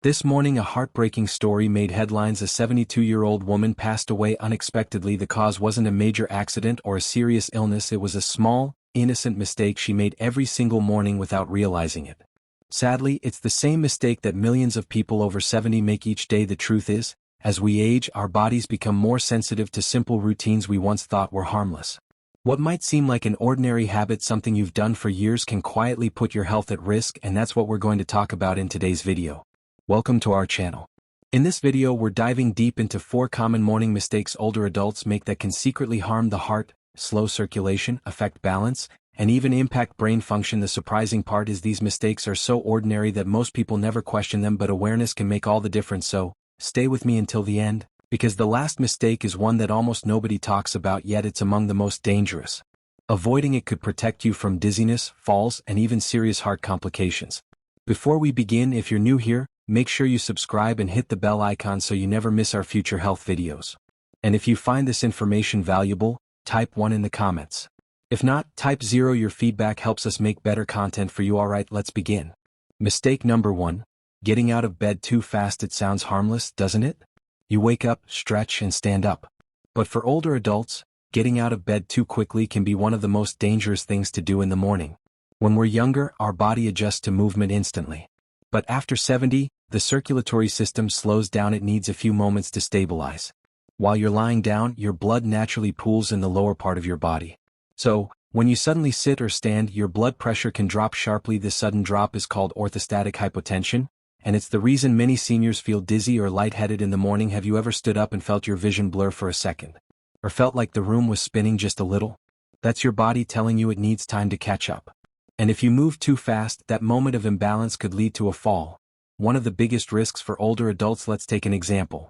This morning a heartbreaking story made headlines. A 72-year-old woman passed away unexpectedly. The cause wasn't a major accident or a serious illness. It was a small, innocent mistake she made every single morning without realizing it. Sadly, it's the same mistake that millions of people over 70 make each day. The truth is, as we age, our bodies become more sensitive to simple routines we once thought were harmless. What might seem like an ordinary habit, something you've done for years, can quietly put your health at risk, and that's what we're going to talk about in today's video. Welcome to our channel. In this video we're diving deep into 4 common morning mistakes older adults make that can secretly harm the heart, slow circulation, affect balance, and even impact brain function. The surprising part is these mistakes are so ordinary that most people never question them, but awareness can make all the difference. So, stay with me until the end, because the last mistake is one that almost nobody talks about, yet it's among the most dangerous. Avoiding it could protect you from dizziness, falls, and even serious heart complications. Before we begin, if you're new here, make sure you subscribe and hit the bell icon so you never miss our future health videos. And if you find this information valuable, type 1 in the comments. If not, type 0. Your feedback helps us make better content for you. Alright, let's begin. Mistake number 1. Getting out of bed too fast. It sounds harmless, doesn't it? You wake up, stretch, and stand up. But for older adults, getting out of bed too quickly can be one of the most dangerous things to do in the morning. When we're younger, our body adjusts to movement instantly. But after 70, the circulatory system slows down. It needs a few moments to stabilize. While you're lying down, your blood naturally pools in the lower part of your body. So, when you suddenly sit or stand, your blood pressure can drop sharply. This sudden drop is called orthostatic hypotension, and it's the reason many seniors feel dizzy or lightheaded in the morning. Have you ever stood up and felt your vision blur for a second? Or felt like the room was spinning just a little? That's your body telling you it needs time to catch up. And if you move too fast, that moment of imbalance could lead to a fall. One of the biggest risks for older adults. Let's take an example.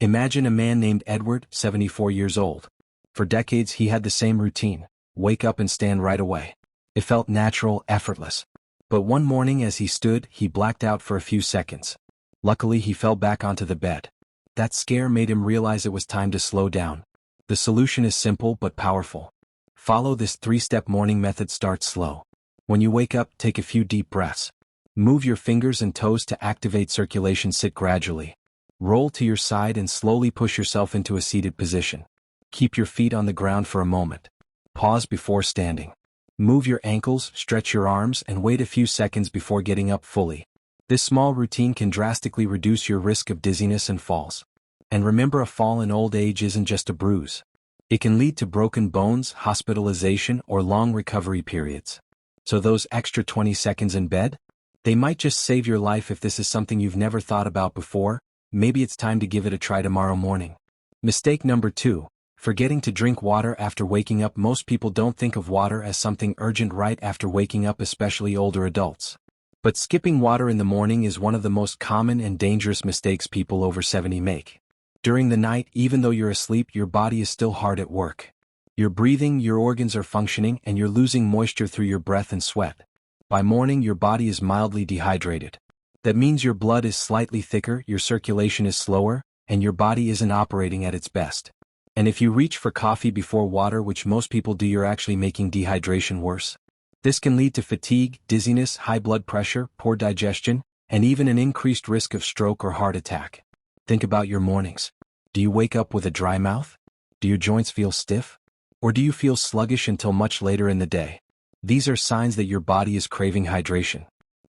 Imagine a man named Edward, 74 years old. For decades he had the same routine: wake up and stand right away. It felt natural, effortless. But one morning as he stood, he blacked out for a few seconds. Luckily he fell back onto the bed. That scare made him realize it was time to slow down. The solution is simple but powerful. Follow this 3-step morning method. Start slow. When you wake up, take a few deep breaths. Move your fingers and toes to activate circulation. Sit gradually. Roll to your side and slowly push yourself into a seated position. Keep your feet on the ground for a moment. Pause before standing. Move your ankles, stretch your arms, and wait a few seconds before getting up fully. This small routine can drastically reduce your risk of dizziness and falls. And remember, a fall in old age isn't just a bruise. It can lead to broken bones, hospitalization, or long recovery periods. So those extra 20 seconds in bed? They might just save your life. If this is something you've never thought about before, maybe it's time to give it a try tomorrow morning. Mistake number 2. Forgetting to drink water after waking up. Most people don't think of water as something urgent right after waking up, especially older adults. But skipping water in the morning is one of the most common and dangerous mistakes people over 70 make. During the night, even though you're asleep, your body is still hard at work. You're breathing, your organs are functioning, and you're losing moisture through your breath and sweat. By morning, your body is mildly dehydrated. That means your blood is slightly thicker, your circulation is slower, and your body isn't operating at its best. And if you reach for coffee before water, which most people do, you're actually making dehydration worse. This can lead to fatigue, dizziness, high blood pressure, poor digestion, and even an increased risk of stroke or heart attack. Think about your mornings. Do you wake up with a dry mouth? Do your joints feel stiff? Or do you feel sluggish until much later in the day? These are signs that your body is craving hydration.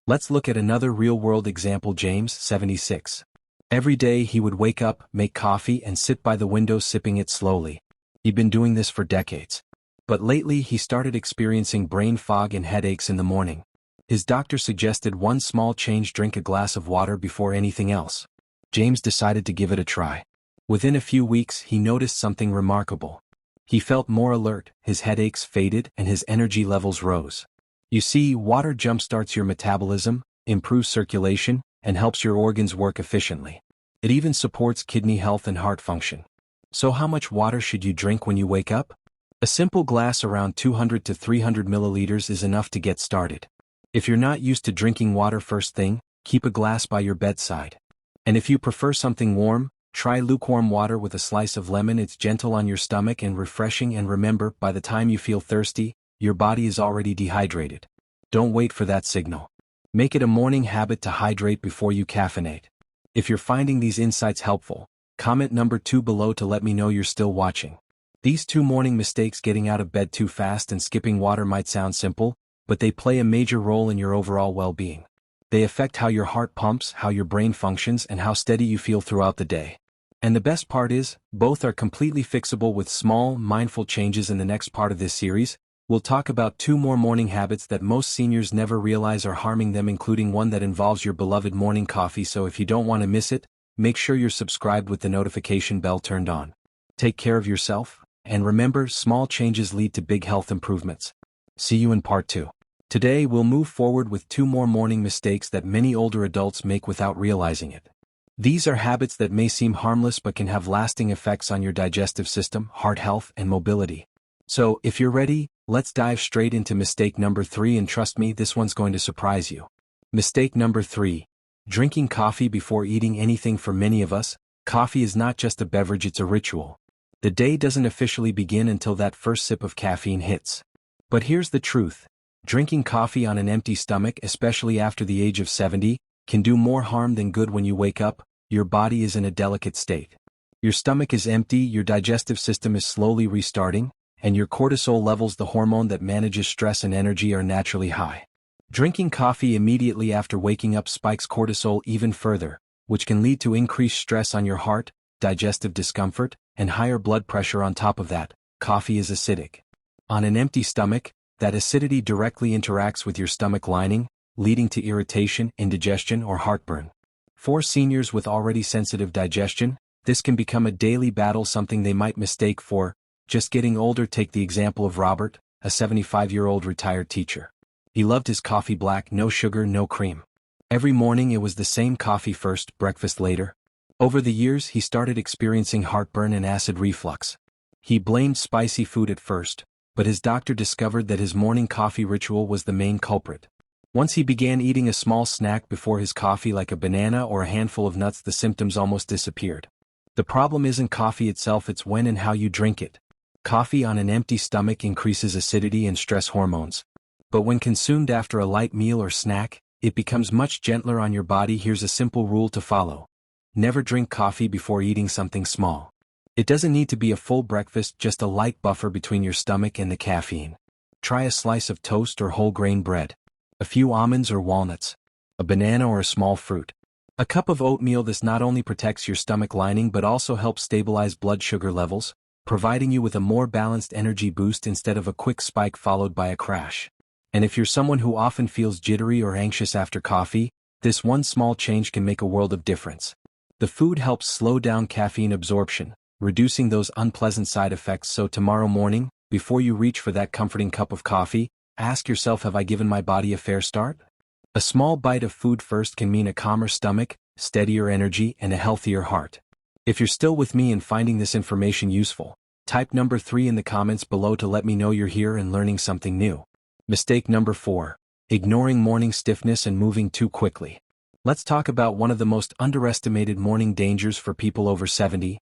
Let's look at another real-world example. James, 76. Every day he would wake up, make coffee, and sit by the window sipping it slowly. He'd been doing this for decades. But lately he started experiencing brain fog and headaches in the morning. His doctor suggested one small change: drink a glass of water before anything else. James decided to give it a try. Within a few weeks he noticed something remarkable. He felt more alert, his headaches faded, and his energy levels rose. You see, water jumpstarts your metabolism, improves circulation, and helps your organs work efficiently. It even supports kidney health and heart function. So how much water should you drink when you wake up? A simple glass around 200 to 300 milliliters is enough to get started. If you're not used to drinking water first thing, keep a glass by your bedside. And if you prefer something warm, try lukewarm water with a slice of lemon. It's gentle on your stomach and refreshing, and remember, by the time you feel thirsty, your body is already dehydrated. Don't wait for that signal. Make it a morning habit to hydrate before you caffeinate. If you're finding these insights helpful, comment number 2 below to let me know you're still watching. These 2 morning mistakes, getting out of bed too fast and skipping water, might sound simple, but they play a major role in your overall well-being. They affect how your heart pumps, how your brain functions, and how steady you feel throughout the day. And the best part is, both are completely fixable with small, mindful changes. In the next part of this series, we'll talk about 2 more morning habits that most seniors never realize are harming them, including one that involves your beloved morning coffee. So if you don't want to miss it, make sure you're subscribed with the notification bell turned on. Take care of yourself, and remember, small changes lead to big health improvements. See you in part 2. Today we'll move forward with 2 more morning mistakes that many older adults make without realizing it. These are habits that may seem harmless but can have lasting effects on your digestive system, heart health, and mobility. So, if you're ready, let's dive straight into mistake number 3, and trust me, this one's going to surprise you. Mistake number 3. Drinking coffee before eating anything. For many of us, coffee is not just a beverage, it's a ritual. The day doesn't officially begin until that first sip of caffeine hits. But here's the truth. Drinking coffee on an empty stomach, especially after the age of 70, can do more harm than good. When you wake up, your body is in a delicate state. Your stomach is empty, your digestive system is slowly restarting, and your cortisol levels, the hormone that manages stress and energy, are naturally high. Drinking coffee immediately after waking up spikes cortisol even further, which can lead to increased stress on your heart, digestive discomfort, and higher blood pressure. On top of that, coffee is acidic. On an empty stomach, that acidity directly interacts with your stomach lining, leading to irritation, indigestion, or heartburn. For seniors with already sensitive digestion, this can become a daily battle, something they might mistake for just getting older. Take the example of Robert, a 75-year-old retired teacher. He loved his coffee black, no sugar, no cream. Every morning it was the same coffee first, breakfast later. Over the years he started experiencing heartburn and acid reflux. He blamed spicy food at first, but his doctor discovered that his morning coffee ritual was the main culprit. Once he began eating a small snack before his coffee, like a banana or a handful of nuts, the symptoms almost disappeared. The problem isn't coffee itself, it's when and how you drink it. Coffee on an empty stomach increases acidity and stress hormones. But when consumed after a light meal or snack, it becomes much gentler on your body. Here's a simple rule to follow. Never drink coffee before eating something small. It doesn't need to be a full breakfast, just a light buffer between your stomach and the caffeine. Try a slice of toast or whole grain bread. A few almonds or walnuts. A banana or a small fruit. A cup of oatmeal. This not only protects your stomach lining but also helps stabilize blood sugar levels, providing you with a more balanced energy boost instead of a quick spike followed by a crash. And if you're someone who often feels jittery or anxious after coffee, this one small change can make a world of difference. The food helps slow down caffeine absorption, reducing those unpleasant side effects. So tomorrow morning, before you reach for that comforting cup of coffee, ask yourself, have I given my body a fair start? A small bite of food first can mean a calmer stomach, steadier energy, and a healthier heart. If you're still with me and finding this information useful, type number 3 in the comments below to let me know you're here and learning something new. Mistake number 4. Ignoring morning stiffness and moving too quickly. Let's talk about one of the most underestimated morning dangers for people over 70.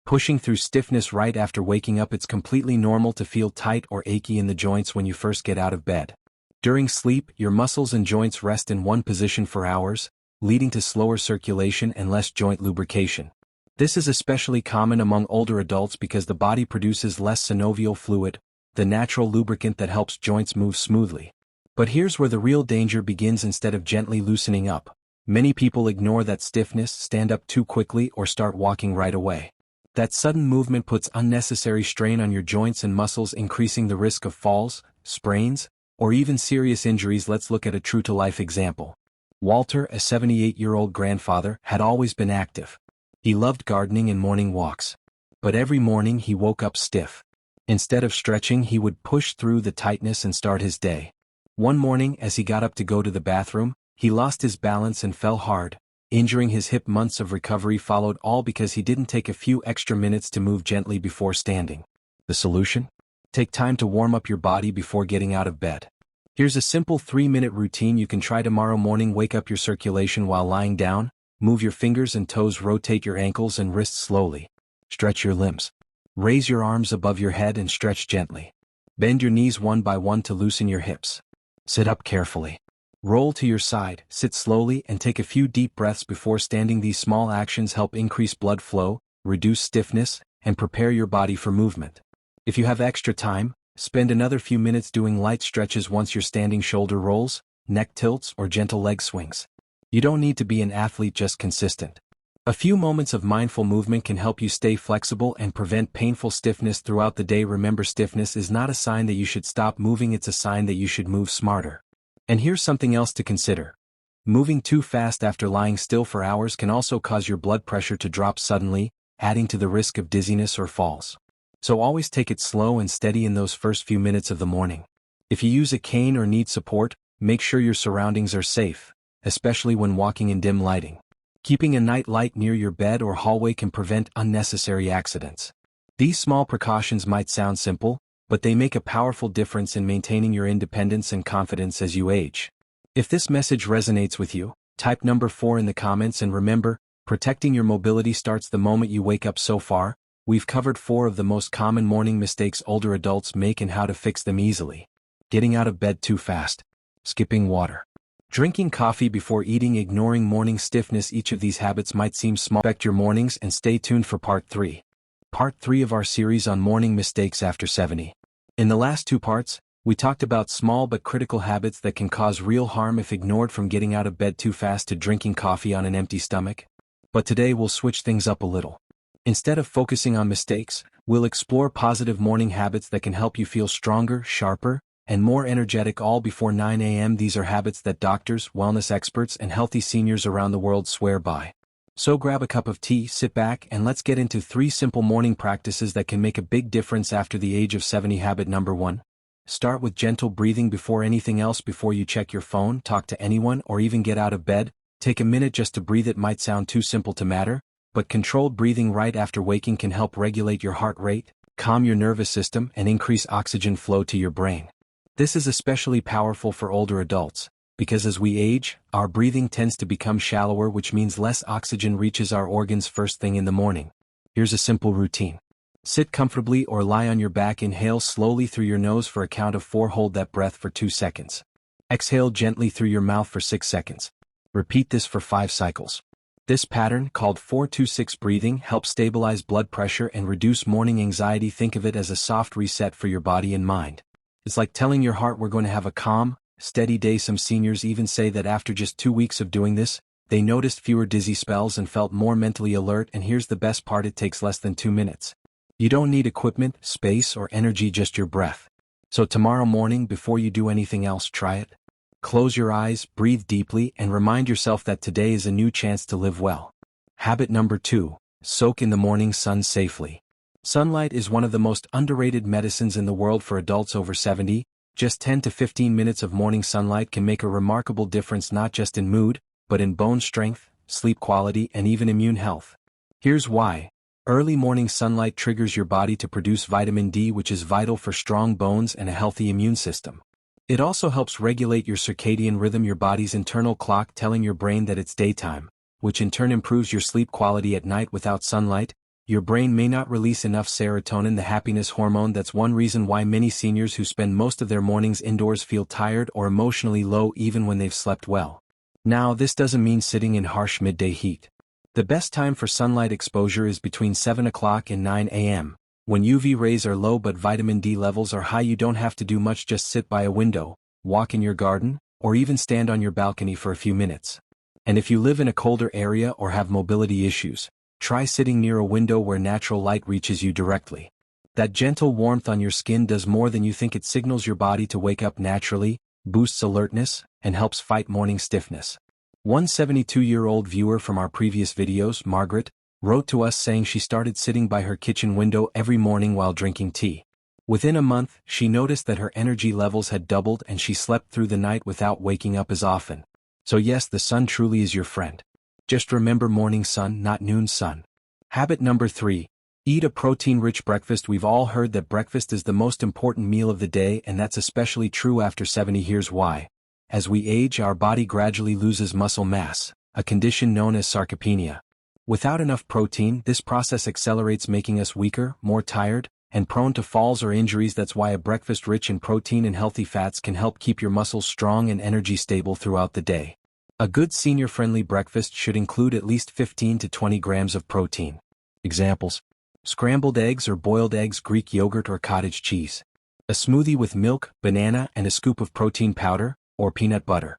Pushing through stiffness right after waking up. It's completely normal to feel tight or achy in the joints when you first get out of bed. During sleep, your muscles and joints rest in one position for hours, leading to slower circulation and less joint lubrication. This is especially common among older adults because the body produces less synovial fluid, the natural lubricant that helps joints move smoothly. But here's where the real danger begins. Instead of gently loosening up, many people ignore that stiffness, stand up too quickly, or start walking right away. That sudden movement puts unnecessary strain on your joints and muscles, increasing the risk of falls, sprains, or even serious injuries. Let's look at a true-to-life example. Walter, a 78-year-old grandfather, had always been active. He loved gardening and morning walks. But every morning he woke up stiff. Instead of stretching, he would push through the tightness and start his day. One morning, as he got up to go to the bathroom, he lost his balance and fell hard, injuring his hip. Months of recovery followed, all because he didn't take a few extra minutes to move gently before standing. The solution? Take time to warm up your body before getting out of bed. Here's a simple 3-minute routine you can try tomorrow morning. Wake up your circulation while lying down, move your fingers and toes, rotate your ankles and wrists slowly. Stretch your limbs. Raise your arms above your head and stretch gently. Bend your knees one by one to loosen your hips. Sit up carefully. Roll to your side, sit slowly and take a few deep breaths before standing. These small actions help increase blood flow, reduce stiffness, and prepare your body for movement. If you have extra time, spend another few minutes doing light stretches once you're standing. Shoulder rolls, neck tilts, or gentle leg swings. You don't need to be an athlete, just consistent. A few moments of mindful movement can help you stay flexible and prevent painful stiffness throughout the day. Remember, stiffness is not a sign that you should stop moving, it's a sign that you should move smarter. And here's something else to consider. Moving too fast after lying still for hours can also cause your blood pressure to drop suddenly, adding to the risk of dizziness or falls. So always take it slow and steady in those first few minutes of the morning. If you use a cane or need support, make sure your surroundings are safe, especially when walking in dim lighting. Keeping a night light near your bed or hallway can prevent unnecessary accidents. These small precautions might sound simple, but they make a powerful difference in maintaining your independence and confidence as you age. If this message resonates with you, type number 4 in the comments, and remember, protecting your mobility starts the moment you wake up. So far, we've covered 4 of the most common morning mistakes older adults make and how to fix them easily. Getting out of bed too fast. Skipping water. Drinking coffee before eating, ignoring morning stiffness. Each of these habits might seem small. Respect your mornings and stay tuned for part 3. Part 3 of our series on morning mistakes after 70. In the last 2 parts, we talked about small but critical habits that can cause real harm if ignored, from getting out of bed too fast to drinking coffee on an empty stomach. But today we'll switch things up a little. Instead of focusing on mistakes, we'll explore positive morning habits that can help you feel stronger, sharper, and more energetic all before 9 a.m. These are habits that doctors, wellness experts, and healthy seniors around the world swear by. So grab a cup of tea, sit back, and let's get into 3 simple morning practices that can make a big difference after the age of 70. Habit number 1. Start with gentle breathing before anything else. Before you check your phone, talk to anyone, or even get out of bed, take a minute just to breathe. It might sound too simple to matter, but controlled breathing right after waking can help regulate your heart rate, calm your nervous system, and increase oxygen flow to your brain. This is especially powerful for older adults, because as we age, our breathing tends to become shallower, which means less oxygen reaches our organs first thing in the morning. Here's a simple routine. Sit comfortably or lie on your back. Inhale slowly through your nose for a count of 4. Hold that breath for 2 seconds. Exhale gently through your mouth for 6 seconds. Repeat this for 5 cycles. This pattern, called 4-2-6 breathing, helps stabilize blood pressure and reduce morning anxiety. Think of it as a soft reset for your body and mind. It's like telling your heart, we're going to have a calm, steady day. Some seniors even say that after just 2 weeks of doing this, they noticed fewer dizzy spells and felt more mentally alert. And here's the best part, it takes less than 2 minutes. You don't need equipment, space, or energy, just your breath. So tomorrow morning, before you do anything else, try it. Close your eyes, breathe deeply, and remind yourself that today is a new chance to live well. Habit number 2. Soak in the morning sun safely. Sunlight is one of the most underrated medicines in the world for adults over 70. Just 10 to 15 minutes of morning sunlight can make a remarkable difference, not just in mood, but in bone strength, sleep quality, and even immune health. Here's why. Early morning sunlight triggers your body to produce vitamin D, which is vital for strong bones and a healthy immune system. It also helps regulate your circadian rhythm, your body's internal clock telling your brain that it's daytime, which in turn improves your sleep quality at night. Without sunlight, your brain may not release enough serotonin, the happiness hormone. That's one reason why many seniors who spend most of their mornings indoors feel tired or emotionally low even when they've slept well. Now, this doesn't mean sitting in harsh midday heat. The best time for sunlight exposure is between 7 o'clock and 9 a.m., when UV rays are low but vitamin D levels are high. You don't have to do much, just sit by a window, walk in your garden, or even stand on your balcony for a few minutes. And if you live in a colder area or have mobility issues, try sitting near a window where natural light reaches you directly. That gentle warmth on your skin does more than you think. It signals your body to wake up naturally, boosts alertness, and helps fight morning stiffness. One 72-year-old viewer from our previous videos, Margaret, wrote to us saying she started sitting by her kitchen window every morning while drinking tea. Within a month, she noticed that her energy levels had doubled and she slept through the night without waking up as often. So yes, the sun truly is your friend. Just remember, morning sun, not noon sun. Habit number 3. Eat a protein-rich breakfast. We've all heard that breakfast is the most important meal of the day, and that's especially true after 70. Here's why. As we age, our body gradually loses muscle mass, a condition known as sarcopenia. Without enough protein, this process accelerates, making us weaker, more tired, and prone to falls or injuries. That's why a breakfast rich in protein and healthy fats can help keep your muscles strong and energy stable throughout the day. A good senior-friendly breakfast should include at least 15 to 20 grams of protein. Examples: scrambled eggs or boiled eggs, Greek yogurt or cottage cheese. A smoothie with milk, banana and a scoop of protein powder, or peanut butter.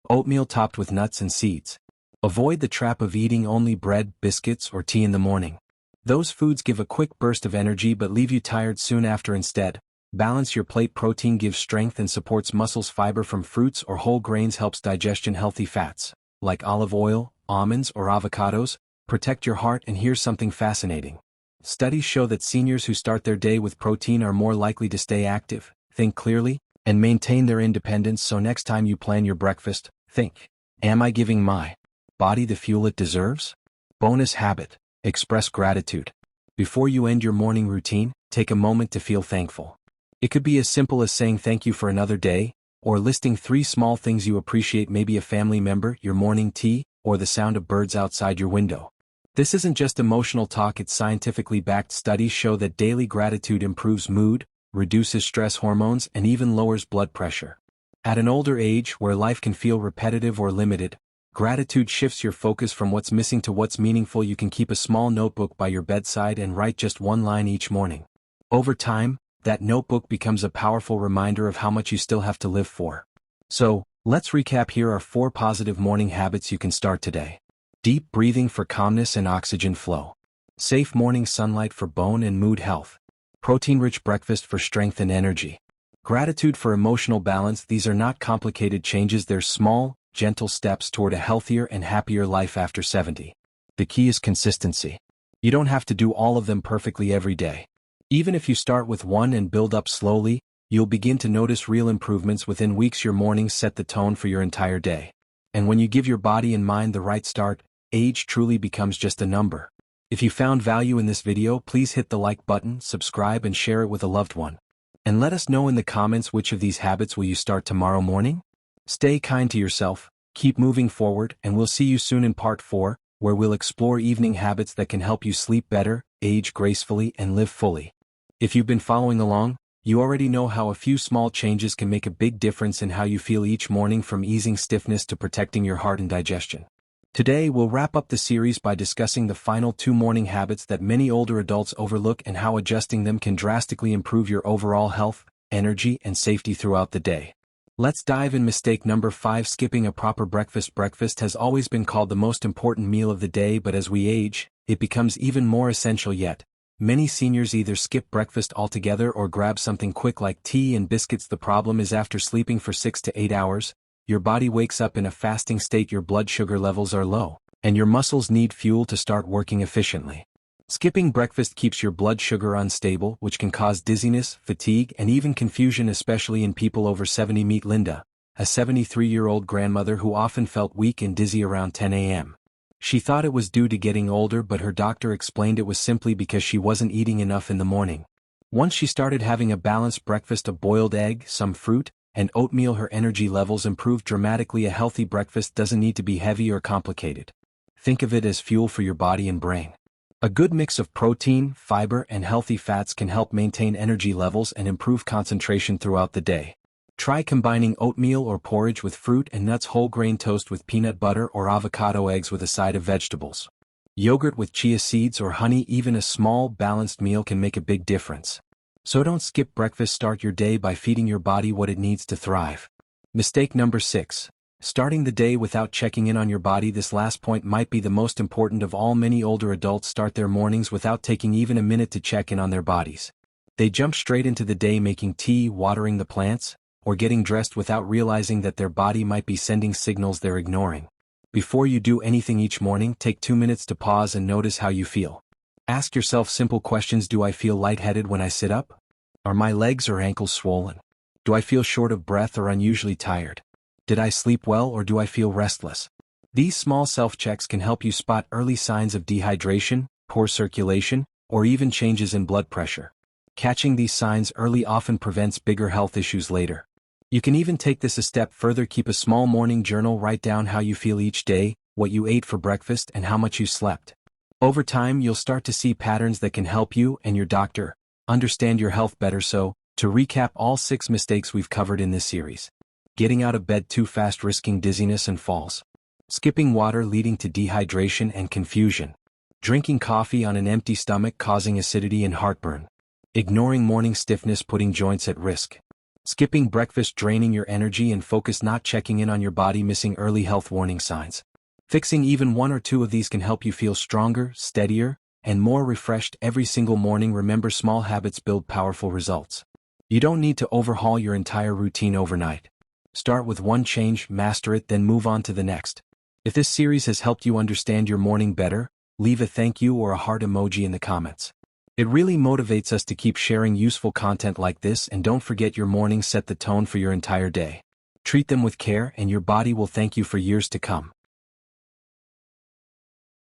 Oatmeal topped with nuts and seeds. Avoid the trap of eating only bread, biscuits or tea in the morning. Those foods give a quick burst of energy but leave you tired soon after. Instead, balance your plate. Protein gives strength and supports muscles. Fiber from fruits or whole grains helps digestion. Healthy fats, like olive oil, almonds or avocados, protect your heart. And here's something fascinating. Studies show that seniors who start their day with protein are more likely to stay active, think clearly, and maintain their independence. So next time you plan your breakfast, think, am I giving my body the fuel it deserves? Bonus habit: express gratitude. Before you end your morning routine, take a moment to feel thankful. It could be as simple as saying thank you for another day, or listing 3 small things you appreciate, maybe a family member, your morning tea, or the sound of birds outside your window. This isn't just emotional talk, it's scientifically backed. Studies show that daily gratitude improves mood, reduces stress hormones, and even lowers blood pressure. At an older age, where life can feel repetitive or limited, gratitude shifts your focus from what's missing to what's meaningful. You can keep a small notebook by your bedside and write just 1 line each morning. Over time, that notebook becomes a powerful reminder of how much you still have to live for. So, let's recap. Here are 4 positive morning habits you can start today. Deep breathing for calmness and oxygen flow. Safe morning sunlight for bone and mood health. Protein-rich breakfast for strength and energy. Gratitude for emotional balance. These are not complicated changes, they're small, gentle steps toward a healthier and happier life after 70. The key is consistency. You don't have to do all of them perfectly every day. Even if you start with 1 and build up slowly, you'll begin to notice real improvements within weeks. Your mornings set the tone for your entire day. And when you give your body and mind the right start, age truly becomes just a number. If you found value in this video, please hit the like button, subscribe and share it with a loved one. And let us know in the comments which of these habits will you start tomorrow morning? Stay kind to yourself, keep moving forward, and we'll see you soon in part 4, where we'll explore evening habits that can help you sleep better, age gracefully, and live fully. If you've been following along, you already know how a few small changes can make a big difference in how you feel each morning, from easing stiffness to protecting your heart and digestion. Today we'll wrap up the series by discussing the final 2 morning habits that many older adults overlook and how adjusting them can drastically improve your overall health, energy, and safety throughout the day. Let's dive in. Mistake number 5: skipping a proper breakfast. Breakfast has always been called the most important meal of the day, but as we age, it becomes even more essential yet. Many seniors either skip breakfast altogether or grab something quick like tea and biscuits. The problem is, after sleeping for 6 to 8 hours, your body wakes up in a fasting state, your blood sugar levels are low, and your muscles need fuel to start working efficiently. Skipping breakfast keeps your blood sugar unstable, which can cause dizziness, fatigue, and even confusion, especially in people over 70. Meet Linda, a 73-year-old grandmother who often felt weak and dizzy around 10 a.m. She thought it was due to getting older, but her doctor explained it was simply because she wasn't eating enough in the morning. Once she started having a balanced breakfast of boiled egg, some fruit, and oatmeal, her energy levels improved dramatically. A healthy breakfast doesn't need to be heavy or complicated. Think of it as fuel for your body and brain. A good mix of protein, fiber, and healthy fats can help maintain energy levels and improve concentration throughout the day. Try combining oatmeal or porridge with fruit and nuts, whole grain toast with peanut butter, or avocado eggs with a side of vegetables. Yogurt with chia seeds or honey. Even a small, balanced meal can make a big difference. So don't skip breakfast. Start your day by feeding your body what it needs to thrive. Mistake number 6: starting the day without checking in on your body. This last point might be the most important of all. Many older adults start their mornings without taking even a minute to check in on their bodies. They jump straight into the day, making tea, watering the plants, or getting dressed without realizing that their body might be sending signals they're ignoring. Before you do anything each morning, take 2 minutes to pause and notice how you feel. Ask yourself simple questions: do I feel lightheaded when I sit up? Are my legs or ankles swollen? Do I feel short of breath or unusually tired? Did I sleep well or do I feel restless? These small self-checks can help you spot early signs of dehydration, poor circulation, or even changes in blood pressure. Catching these signs early often prevents bigger health issues later. You can even take this a step further. Keep a small morning journal. Write down how you feel each day, what you ate for breakfast, and how much you slept. Over time, you'll start to see patterns that can help you and your doctor understand your health better. So, to recap all 6 mistakes we've covered in this series. Getting out of bed too fast, risking dizziness and falls. Skipping water, leading to dehydration and confusion. Drinking coffee on an empty stomach, causing acidity and heartburn. Ignoring morning stiffness, putting joints at risk. Skipping breakfast, draining your energy and focus, not checking in on your body, missing early health warning signs. Fixing even 1 or 2 of these can help you feel stronger, steadier, and more refreshed every single morning. Remember, small habits build powerful results. You don't need to overhaul your entire routine overnight. Start with 1 change, master it, then move on to the next. If this series has helped you understand your morning better, leave a thank you or a heart emoji in the comments. It really motivates us to keep sharing useful content like this, and don't forget, your mornings set the tone for your entire day. Treat them with care and your body will thank you for years to come.